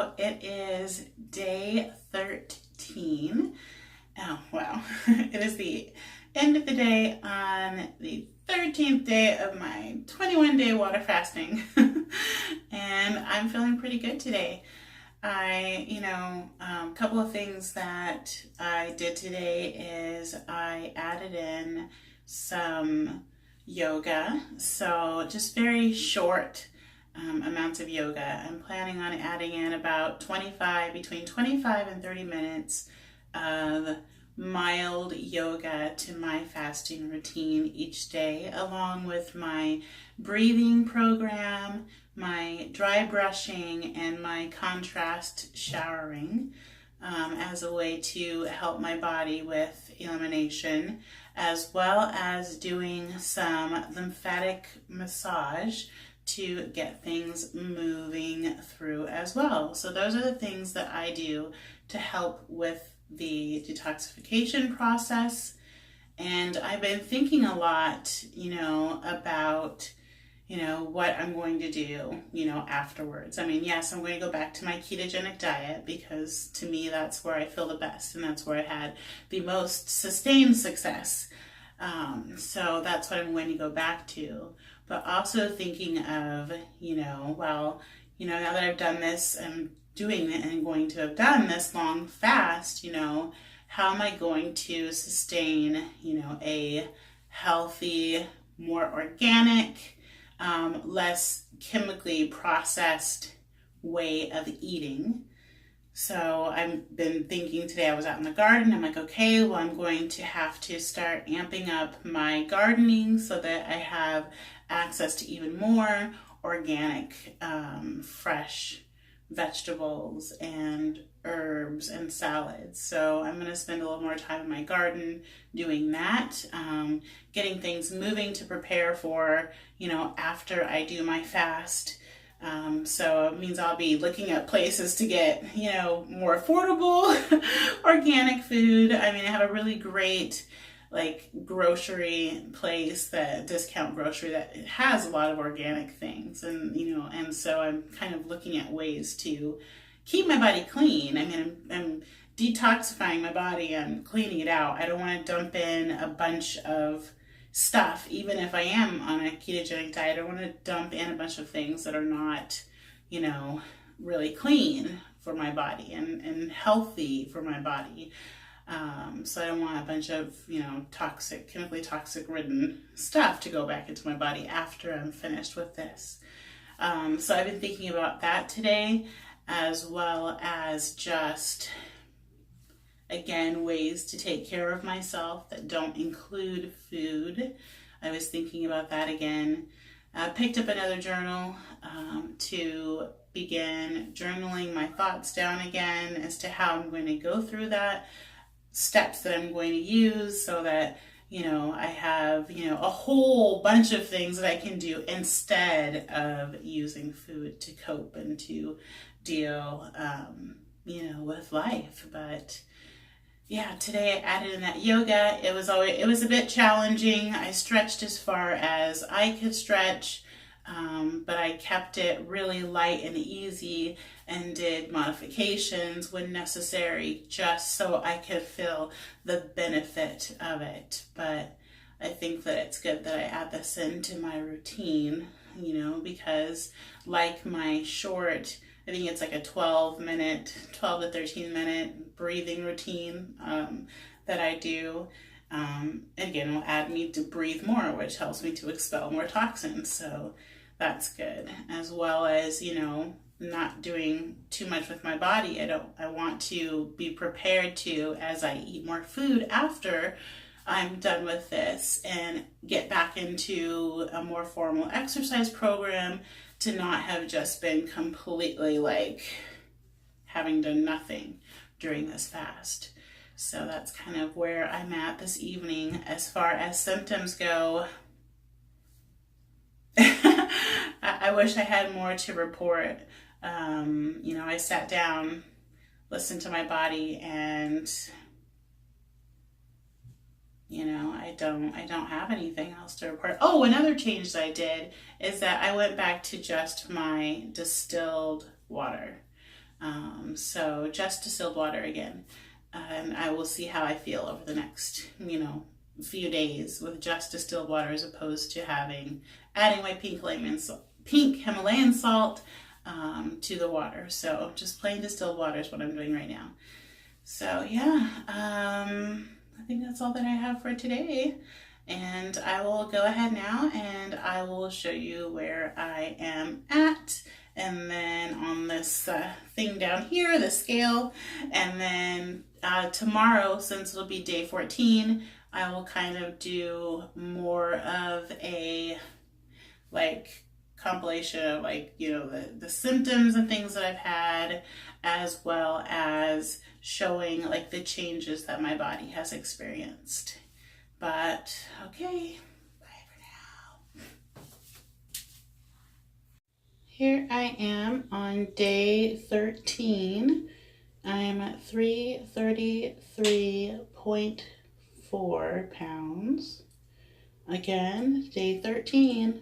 So it is day 13. Oh, wow. It is the end of the day on the 13th day of my 21-day water fasting. And I'm feeling pretty good today. A couple of things that I did today is I added in some yoga. So just very short amounts of yoga. I'm planning on adding in about between 25 and 30 minutes of mild yoga to my fasting routine each day, along with my breathing program, my dry brushing, and my contrast showering, as a way to help my body with elimination, as well as doing some lymphatic massage to get things moving through as well. So those are the things that I do to help with the detoxification process. And I've been thinking a lot, about what I'm going to do, afterwards. I mean, yes, I'm going to go back to my ketogenic diet because to me that's where I feel the best and that's where I had the most sustained success. So that's what I'm going to go back to. But also thinking of, now that I've done this, I'm doing it and going to have done this long fast, how am I going to sustain, a healthy, more organic, less chemically processed way of eating. So I've been thinking today, I was out in the garden, I'm like, okay, well, I'm going to have to start amping up my gardening so that I have access to even more organic, fresh vegetables and herbs and salads. So I'm going to spend a little more time in my garden doing that, getting things moving to prepare for, after I do my fast. So it means I'll be looking at places to get, more affordable organic food. I mean, I have a really great grocery place, that discount grocery that has a lot of organic things, and so I'm kind of looking at ways to keep my body clean. I mean, I'm detoxifying my body, I'm cleaning it out. I don't want to dump in a bunch of stuff, even if I am on a ketogenic diet. I don't want to dump in a bunch of things that are not, really clean for my body and healthy for my body. So I don't want a bunch of, chemically toxic ridden stuff to go back into my body after I'm finished with this. So I've been thinking about that today, as well as just, again, ways to take care of myself that don't include food. I was thinking about that again. I picked up another journal to begin journaling my thoughts down again as to how I'm going to go through that, steps that I'm going to use so that, I have, a whole bunch of things that I can do instead of using food to cope and to deal, with life. But yeah, today I added in that yoga. It was a bit challenging. I stretched as far as I could stretch, but I kept it really light and easy and did modifications when necessary, just so I could feel the benefit of it. But I think that it's good that I add this into my routine, because like my short, I think it's like a 12 to 13 minute breathing routine that I do. Again, it will add me to breathe more, which helps me to expel more toxins. So that's good. As well as, not doing too much with my body. I want to be prepared to, as I eat more food after I'm done with this, and get back into a more formal exercise program, to not have just been completely having done nothing during this fast. So that's kind of where I'm at this evening. As far as symptoms go, I wish I had more to report. I sat down, listened to my body, and I don't have anything else to report. Oh, another change that I did is that I went back to just my distilled water. So just distilled water again. And I will see how I feel over the next, few days with just distilled water as opposed to adding my pink Himalayan salt to the water. So just plain distilled water is what I'm doing right now. So yeah, I think that's all that I have for today. And I will go ahead now and I will show you where I am at. And then on this thing down here, the scale. And then tomorrow, since it'll be day 14, I will kind of do more of a compilation of the symptoms and things that I've had, as well as showing the changes that my body has experienced. But okay, bye for now. Here I am on day 13. I am at 333.4 pounds. Again, day 13.